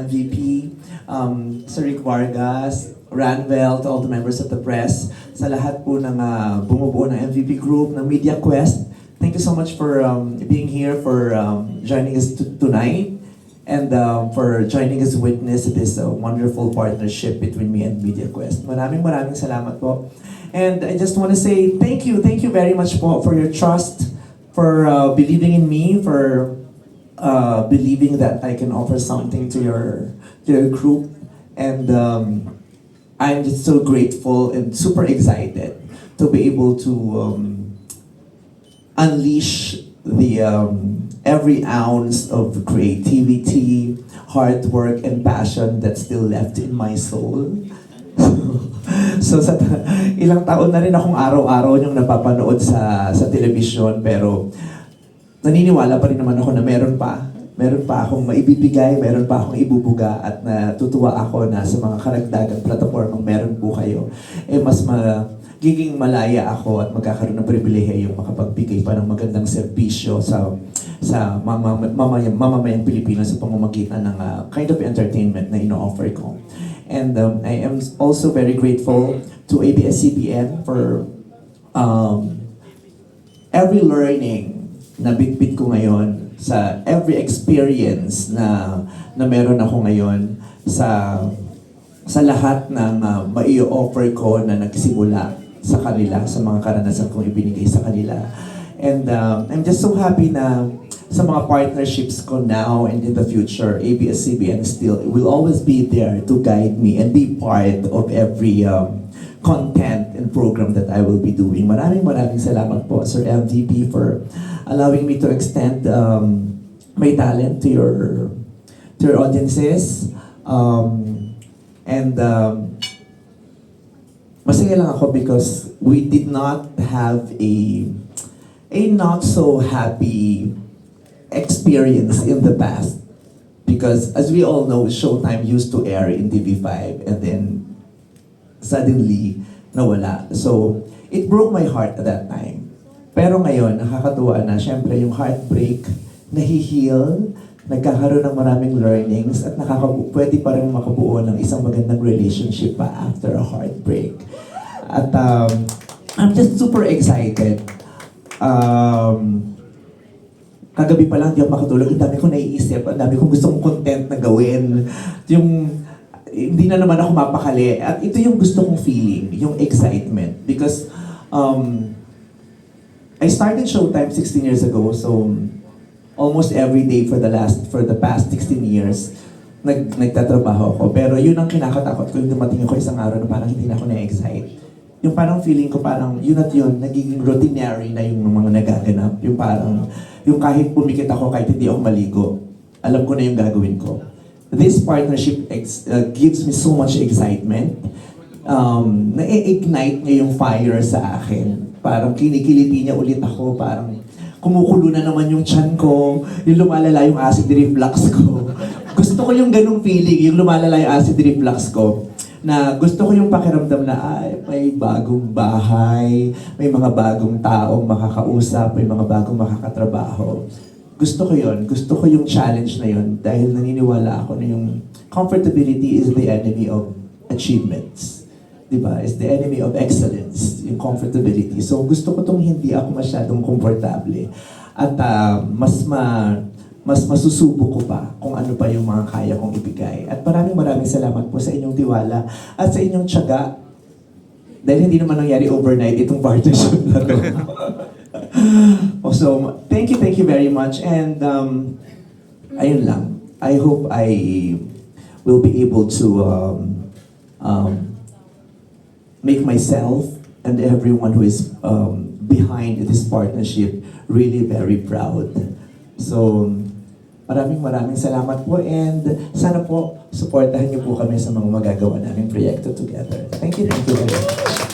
VP, Sir Rick Vargas, Ranvel, to all the members of the press, sa lahat po ng bumubuo ng MVP Group, ng Media Quest. Thank you so much for being here, for joining us tonight, and for joining us witness this wonderful partnership between me and Media Quest. Maraming salamat po. And I just want to say thank you very much po for your trust, for believing in me, for believing that I can offer something to your group, and I'm just so grateful and super excited to be able to unleash the every ounce of creativity, hard work, and passion that's still left in my soul. So sa ilang taon na rin akong araw-araw yung napapanood sa telebisyon, pero naniniwala pa rin naman ako na meron pa akong maibibigay, meron pa akong ibubuga, at natutuwa ako na sa mga karagdagang platapormang meron po kayo, mas magiging malaya ako at magkakaroon ng pribilehiyong makapagbigay pa ng magandang serbisyo sa mamamayang Pilipino sa pamamagitan ng kind of entertainment na ino-offer ko. And I am also very grateful to ABS-CBN for every learning na bitbit ko ngayon, sa every experience na meron ako ngayon, sa lahat ng mai-offer ko na nagsimula sa kanila, sa mga karanasan kong ibinigay sa kanila. And I'm just so happy na sa mga partnerships ko now and in the future, ABS-CBN still will always be there to guide me and be part of every content and program that I will be doing. Maraming salamat po, Sir MVP, for allowing me to extend my talent to your audiences. And masaya lang ako because we did not have a not so happy experience in the past, because as we all know, Showtime used to air in TV5 and then suddenly nawala. So it broke my heart at that time. Pero ngayon, nakakatuwa na, syempre yung heartbreak nahi-heal, nagkakaroon ng maraming learnings, at pwede pa rin makabuo ng isang magandang relationship pa after a heartbreak. At I'm just super excited. Kagabi pa lang, di ako makatulog. Ang dami kong naiisip, ang dami kong gustong content na gawin. Hindi na naman ako mapakali. At ito yung gusto kong feeling, yung excitement. Because I started Showtime 16 years ago, so almost every day for the past 16 years, nagtatrabaho ako. Pero yun ang kinakatakot ko, yung dumating ako isang araw na parang hindi na ako na-excite. Yung parang feeling ko parang yun at yun, nagiging routinary na yung mga nagaganap. Yung parang, yung kahit pumikit ako, kahit hindi ako maligo, alam ko na yung gagawin ko. This partnership gives me so much excitement. Na-ignite niya yung fire sa akin. Parang kinikiliti niya ulit ako, parang kumukulo na naman yung tiyan ko, yung lumalala yung acid reflux ko. Gusto ko yung ganung feeling, yung lumalala yung acid reflux ko, na gusto ko yung pakiramdam na may bagong bahay, may mga bagong taong makakausap, may mga bagong makakatrabaho. Gusto ko yun. Gusto ko yung challenge na yun dahil naniniwala ako na yung comfortability is the enemy of achievements. Diba? Is the enemy of excellence, yung comfortability. So gusto ko tong hindi ako masyadong komportable. At mas masusubok ko pa kung ano pa yung mga kaya kong ibigay. At maraming salamat po sa inyong tiwala at sa inyong tiyaga. Dahil hindi naman nangyari overnight itong partnership na to. So, thank you very much. And ayun lang. I hope I will be able to make myself and everyone who is behind this partnership really very proud. So, maraming salamat po, and sana po supportahan niyo po kami sa mga magagawa naming proyekto together. Thank you very much.